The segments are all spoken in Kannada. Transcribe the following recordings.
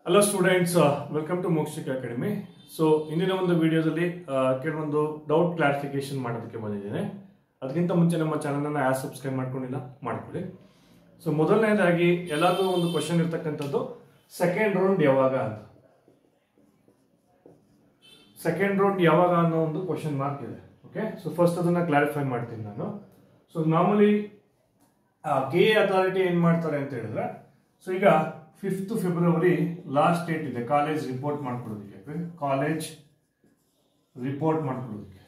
Hello students, welcome to Mokshika Academy. So ಇಂದಿನ ಒಂದು ವಿಡಿಯೋದಲ್ಲಿ ಕೆಲವೊಂದು ಡೌಟ್ ಕ್ಲಾರಿಫಿಕೇಶನ್ ಮಾಡೋದಕ್ಕೆ ಬಂದಿದ್ದೇನೆ. ಅದಕ್ಕಿಂತ ಮುಂಚೆ ನಮ್ಮ ಚಾನೆಲ್ ಅನ್ನು ಯಾರು ಸಬ್ಸ್ಕ್ರೈಬ್ ಮಾಡ್ಕೊಂಡಿಲ್ಲ ಮಾಡ್ಕೊಳ್ಳಿ. ಸೊ ಮೊದಲನೇದಾಗಿ ಎಲ್ಲಾದರೂ ಒಂದು ಕ್ವಶನ್ ಇರತಕ್ಕಂಥದ್ದು ಸೆಕೆಂಡ್ ರೌಂಡ್ ಯಾವಾಗ ಅಂತ. ಸೆಕೆಂಡ್ ರೌಂಡ್ ಯಾವಾಗ ಅನ್ನೋ ಒಂದು ಕ್ವಶನ್ ಮಾರ್ಕ್ ಇದೆ. ಓಕೆ, ಸೊ ಫಸ್ಟ್ ಅದನ್ನ ಕ್ಲಾರಿಫೈ ಮಾಡ್ತೀನಿ ನಾನು. ಸೊ ನಾರ್ಮಲಿ ಕೆ ಅಥಾರಿಟಿ ಏನ್ ಮಾಡ್ತಾರೆ ಅಂತ ಹೇಳಿದ್ರೆ, ಸೊ ಈಗ 5th ಫೆಬ್ರವರಿ ಲಾಸ್ಟ್ ಡೇಟ್ ಇದೆ ಕಾಲೇಜ್ ರಿಪೋರ್ಟ್ ಮಾಡ್ಕೊಳ್ಳೋದಕ್ಕೆ. ಕಾಲೇಜ್ ರಿಪೋರ್ಟ್ ಮಾಡ್ಕೊಳ್ಳೋದಕ್ಕೆ.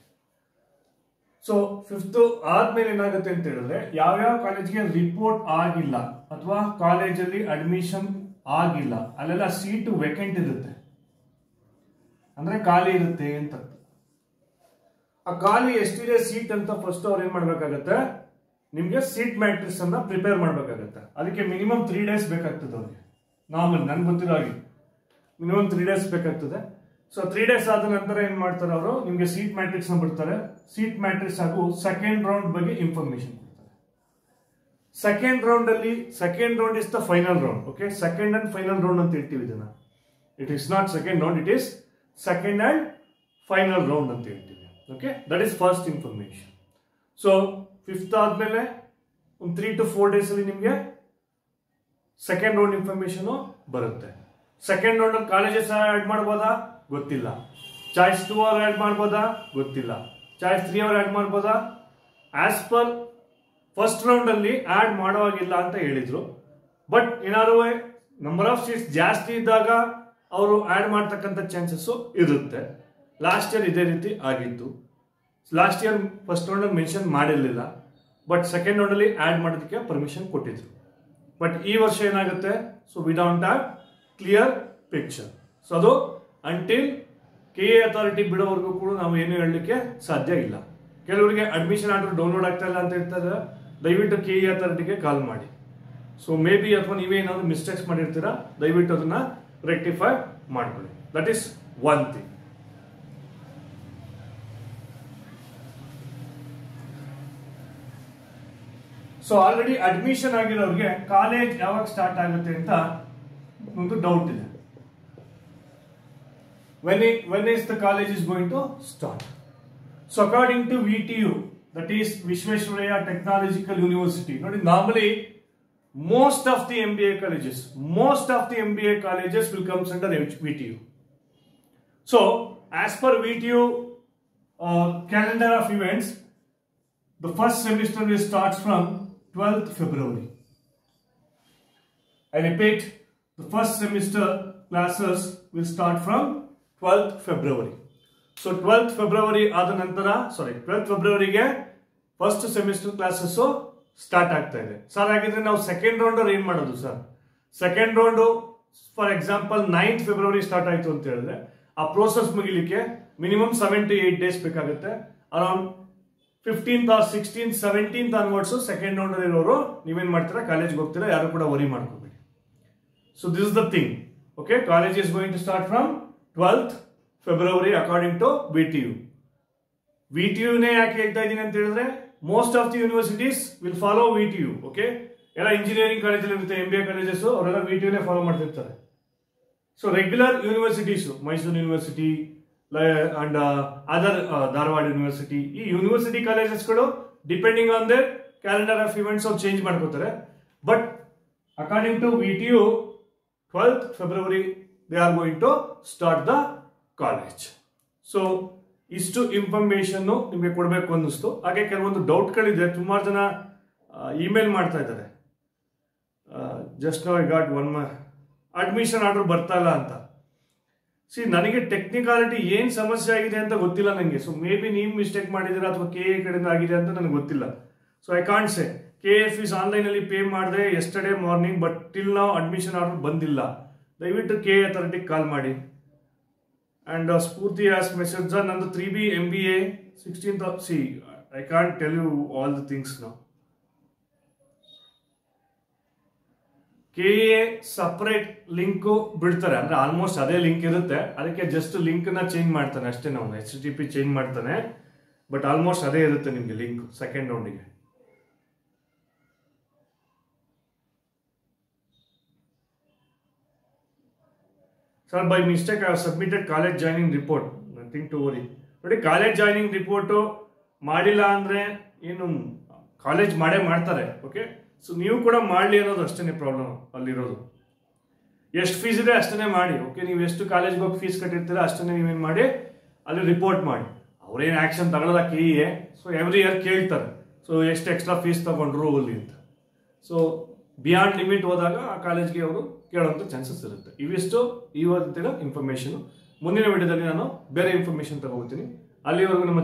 ಸೊ 5th ಆದ್ಮೇಲೆ ಏನಾಗುತ್ತೆ ಅಂತ ಹೇಳಿದ್ರೆ, ಯಾವ್ಯಾವ ಕಾಲೇಜ್ಗೆ ರಿಪೋರ್ಟ್ ಆಗಿಲ್ಲ ಅಥವಾ ಕಾಲೇಜಲ್ಲಿ ಅಡ್ಮಿಷನ್ ಆಗಿಲ್ಲ ಅಲ್ಲೆಲ್ಲ ಸೀಟ್ ವೇಕೆಂಟ್ ಇರುತ್ತೆ, ಅಂದ್ರೆ ಖಾಲಿ ಇರುತ್ತೆ ಅಂತ. ಆ ಖಾಲಿ ಎಷ್ಟಿದೆ ಸೀಟ್ ಅಂತ ಫಸ್ಟ್ ಅವ್ರು ಏನ್ ಮಾಡ್ಬೇಕಾಗತ್ತೆ, ನಿಮ್ಗೆ ಸೀಟ್ ಮ್ಯಾಟ್ರಿಕ್ಸ್ ಅನ್ನ ಪ್ರಿಪೇರ್ ಮಾಡ್ಬೇಕಾಗತ್ತೆ. ಅದಕ್ಕೆ ಮಿನಿಮಮ್ 3 days ಬೇಕಾಗ್ತದೆ ಅವ್ರಿಗೆ. ನಾರ್ಮಲ್ ನನ್ಗೆ ಗೊತ್ತಿರೋ ಹಾಗೆ ಮಿನಿಮಮ್ 3 days ಬೇಕಾಗ್ತದೆ. ಸೊ 3 days ಆದ ನಂತರ ಏನ್ ಮಾಡ್ತಾರೆ ಅವರು, ನಿಮ್ಗೆ ಸೀಟ್ ಮ್ಯಾಟ್ರಿಕ್ಸ್ ನ ಬಿಡ್ತಾರೆ. ಸೀಟ್ ಮ್ಯಾಟ್ರಿಕ್ಸ್ ಹಾಗೂ ಸೆಕೆಂಡ್ ರೌಂಡ್ ಬಗ್ಗೆ ಇನ್ಫಾರ್ಮೇಶನ್ ಕೊಡ್ತಾರೆ. ಸೆಕೆಂಡ್ ರೌಂಡ್ ಅಲ್ಲಿ, second round is the final round. Okay, second and final round ಅಂತ ಹೇಳ್ತೀವಿ ಇದನ್ನ. It is not second round, it is second and final round ಅಂತ ಹೇಳ್ತೀವಿ. Okay, that is first information. So 5th ಆದ್ಮೇಲೆ ಒಂದು 3 to 4 days ಅಲ್ಲಿ ನಿಮ್ಗೆ ಸೆಕೆಂಡ್ ರೌಂಡ್ ಇನ್ಫಾರ್ಮೇಶನ್ ಬರುತ್ತೆ. ಸೆಕೆಂಡ್ ರೌಂಡ್ ಅಲ್ಲಿ ಕಾಲೇಜಸ್ ಆಡ್ ಮಾಡ್ಬೋದಾ ಗೊತ್ತಿಲ್ಲ. ಚಾಯ್ಸ್ 2 ಅವ್ರು ಆಡ್ ಮಾಡ್ಬೋದಾ ಗೊತ್ತಿಲ್ಲ. ಚಾಯ್ಸ್ 3 ಅವ್ರು ಆಡ್ ಮಾಡ್ಬೋದಾ. ಆಸ್ ಪರ್ ಫಸ್ಟ್ ರೌಂಡ್ ಅಲ್ಲಿ ಆಡ್ ಮಾಡೋವಾಗಿಲ್ಲ ಅಂತ ಹೇಳಿದ್ರು. ಬಟ್ ಏನಾದ್ರು ನಂಬರ್ ಆಫ್ ಸೀಟ್ಸ್ ಜಾಸ್ತಿ ಇದ್ದಾಗ ಅವರು ಆಡ್ ಮಾಡ್ತಕ್ಕಂಥ ಚಾನ್ಸಸ್ ಇರುತ್ತೆ. ಲಾಸ್ಟ್ ಇಯರ್ ಇದೇ ರೀತಿ ಆಗಿತ್ತು. ಲಾಸ್ಟ್ ಇಯರ್ ಫಸ್ಟ್ ರೌಂಡ್ ಅಲ್ಲಿ ಮೆನ್ಷನ್ ಮಾಡಿರ್ಲಿಲ್ಲ, ಬಟ್ ಸೆಕೆಂಡ್ ರೌಂಡ್ ಅಲ್ಲಿ ಆಡ್ ಮಾಡೋದಕ್ಕೆ ಪರ್ಮಿಷನ್ ಕೊಟ್ಟಿದ್ರು. ಬಟ್ ಈ ವರ್ಷ ಏನಾಗುತ್ತೆ, so we don't have clear picture. So ಅದು ಅಂಟಿಲ್ ಕೆ ಎ ಅಥಾರಿಟಿ ಬಿಡೋವರೆಗೂ ಕೂಡ ನಾವು ಏನು ಹೇಳಲಿಕ್ಕೆ ಸಾಧ್ಯ ಇಲ್ಲ. ಕೆಲವರಿಗೆ ಅಡ್ಮಿಷನ್ ಆರ್ಡರ್ ಡೌನ್ಲೋಡ್ ಆಗ್ತಾ ಇಲ್ಲ ಅಂತ ಹೇಳ್ತಾರೆ, ದಯವಿಟ್ಟು ಕೆ ಎ ಅಥಾರಿಟಿಗೆ ಕಾಲ್ ಮಾಡಿ. ಸೊ ಮೇ ಬಿ ಅಥವಾ ನೀವೇ ಏನಾದ್ರು ಮಿಸ್ಟೇಕ್ಸ್ ಮಾಡಿರ್ತೀರಾ, ದಯವಿಟ್ಟು ಅದನ್ನ ರೆಕ್ಟಿಫೈ ಮಾಡ್ಕೊಳ್ಳಿ. That is one thing. So already admission ಆಗಿರೋರಿಗೆ ಕಾಲೇಜ್ ಯಾವಾಗ ಸ್ಟಾರ್ಟ್ ಆಗುತ್ತೆ ಅಂತ ಒಂದು ಡೌಟ್ ಇದೆ. when is the college is going to start? So according to VTU, that is Visvesvaraya Technological University, normally most of the MBA colleges will come under VTU. So as per VTU calendar of events, the first semester will start from 12th February. I repeat, the first semester classes will start from 12th February. So 12th February ಆದ ನಂತರ 12th February ಗೆ ಫಸ್ಟ್ ಸೆಮಿಸ್ಟರ್ ಕ್ಲಾಸಸ್ ಸ್ಟಾರ್ಟ್ ಆಗ್ತಾ ಇದೆ. ಸರ್ ಹಾಗಿದ್ರೆ ನಾವು ಸೆಕೆಂಡ್ ರೌಂಡ್ ಅವ್ರು ಏನ್ ಮಾಡೋದು sir? Second round for example 9th February start ಆಯ್ತು ಅಂತ ಹೇಳಿದ್ರೆ, ಆ ಪ್ರೋಸೆಸ್ ಮುಗಿಲಿಕ್ಕೆ ಮಿನಿಮಮ್ 7 to 8 days ಬೇಕಾಗುತ್ತೆ. Around 15th or 16th 17th onwards second round ಇರೋರು ನೀವೇನ್ ಮಾಡ್ತೀರಾ, ಕಾಲೇಜ್ಗೆ ಹೋಗ್ತೀರಾ, ಯಾರು ಕೂಡ ವರಿ ಮಾಡ್ಕೋಬೇಡಿ. So this is the thing. Okay, college is going to start from 12th February according to VTU. VTU ನೇ ಯಾಕೆ ಹೇಳ್ತಾ ಇದ್ದೀನಿ ಅಂತ ಹೇಳಿದ್ರೆ, most of the universities will follow VTU. Okay, ಎಲ್ಲ ಇಂಜಿನಿಯರಿಂಗ್ ಕಾಲೇಜಲ್ಲಿ ಇರುತ್ತೆ, MBA ಕಾಲೇಜಸ್ ಅವರೆಲ್ಲ VTU ನೇ ಫಾಲೋ ಮಾಡ್ತಿರ್ತಾರೆ. So regular universities, Mysuru university and other Dharwad university, ಈ ಯೂನಿವರ್ಸಿಟಿ ಕಾಲೇಜಸ್ಗಳು depending on their calendar of events ಅವ್ರು ಚೇಂಜ್ ಮಾಡ್ಕೋತಾರೆ. But according to VTU 12th February they are going to start the college. So ಇಷ್ಟು ಇನ್ಫಾರ್ಮೇಶನ್ ನಿಮಗೆ ಕೊಡಬೇಕು ಅನ್ನಿಸ್ತು. ಹಾಗೆ ಕೆಲವೊಂದು ಡೌಟ್ಗಳಿದೆ, ಸುಮಾರು ಜನ ಇಮೇಲ್ ಮಾಡ್ತಾ ಇದ್ದಾರೆ. Just now I got one admission order ಬರ್ತಾ ಇಲ್ಲ ಅಂತ. ನನಗೆ ಟೆಕ್ನಿಕಾಲಿಟಿ ಏನ್ ಸಮಸ್ಯೆ ಆಗಿದೆ ಅಂತ ಗೊತ್ತಿಲ್ಲ ನನಗೆ. ಸೊ ಮೇ ಬಿ ನೀವು ಮಿಸ್ಟೇಕ್ ಮಾಡಿದ್ದೀರಾ ಅಥವಾ KA ಕಡೆಯಿಂದ ಆಗಿದೆ ಅಂತ ನನಗೆ ಗೊತ್ತಿಲ್ಲ. So I can't say. KA fees online ಅಲ್ಲಿ ಪೇ ಮಾಡಿದೆ ಯೆಸ್ಟರ್ಡೇ ಮಾರ್ನಿಂಗ್, ಬಟ್ ಟಿಲ್ ನಾವು ಅಡ್ಮಿಷನ್ ಆರ್ಡರ್ ಬಂದಿಲ್ಲ. ದಯವಿಟ್ಟು KA ಅಥಾರಿಟಿಗೆ ಕಾಲ್ ಮಾಡಿ. ಅಂಡ್ ಸ್ಫೂರ್ತಿ ಆಸ್ ಮೆಸೇಜ್ ನಂದು 3B MBA 16th of I can't tell you all the things now. KA separate link ಬಿಡ್ತಾರೆ, ಅಂದ್ರೆ ಆಲ್ಮೋಸ್ಟ್ ಅದೇ ಲಿಂಕ್ ಇರುತ್ತೆ. ಅದಕ್ಕೆ ಜಸ್ಟ್ ಲಿಂಕ್ ನ ಚೇಂಜ್ ಮಾಡ್ತಾನೆ ಅಷ್ಟೇ, ನಾವು HTTP ಚೇಂಜ್ ಮಾಡ್ತಾನೆ, ಬಟ್ ಆಲ್ಮೋಸ್ಟ್ ಅದೇ ಇರುತ್ತೆ ನಿಮ್ಗೆ ಲಿಂಕ್ ಸೆಕೆಂಡ್ ರೌಂಡಿಗೆ. Sir by mistake I have submitted college joining report, nothing to worry. ನೋಡಿ ಕಾಲೇಜ್ ಜಾಯ್ನಿಂಗ್ ರಿಪೋರ್ಟು ಮಾಡಿಲ್ಲ ಅಂದರೆ ಏನು ಕಾಲೇಜ್ ಮಾಡೇ ಮಾಡ್ತಾರೆ. ಓಕೆ, ಸೊ ನೀವು ಕೂಡ ಮಾಡಲಿ ಅನ್ನೋದು ಅಷ್ಟೇ ಪ್ರಾಬ್ಲಮ್ ಅಲ್ಲಿರೋದು. ಎಷ್ಟು ಫೀಸ್ ಇದೆ ಅಷ್ಟೇ ಮಾಡಿ. ಓಕೆ, ನೀವು ಎಷ್ಟು ಕಾಲೇಜ್ಗೆ ಹೋಗಿ ಫೀಸ್ ಕಟ್ಟಿರ್ತೀರ ಅಷ್ಟೇ ನೀವೇನು ಮಾಡಿ ಅಲ್ಲಿ ರಿಪೋರ್ಟ್ ಮಾಡಿ. ಅವ್ರೇನು ಆ್ಯಕ್ಷನ್ ತಗೊಳ್ಳೋದ KEA. ಸೊ ಎವ್ರಿ ಇಯರ್ ಕೇಳ್ತಾರೆ, ಸೊ ಎಷ್ಟು ಎಕ್ಸ್ಟ್ರಾ ಫೀಸ್ ತಗೊಂಡ್ರು ಅಲ್ಲಿ ಅಂತ. ಸೊ ಬಿಯಾಂಡ್ ಲಿಮಿಟ್ ಹೋದಾಗ ಆ ಕಾಲೇಜ್ಗೆ ಅವರು ಕೇಳೋಂಥ ಚಾನ್ಸಸ್ ಇರುತ್ತೆ. ಇವಿಷ್ಟು ಇವತ್ತಿನ ಇನ್ಫಾರ್ಮೇಷನು. ಮುಂದಿನ ವಿಡಿಯೋದಲ್ಲಿ ನಾನು ಬೇರೆ ಇನ್ಫಾರ್ಮೇಷನ್ ತಗೋತೀನಿ. ಅಲ್ಲಿವರೆಗೂ ನಮ್ಮ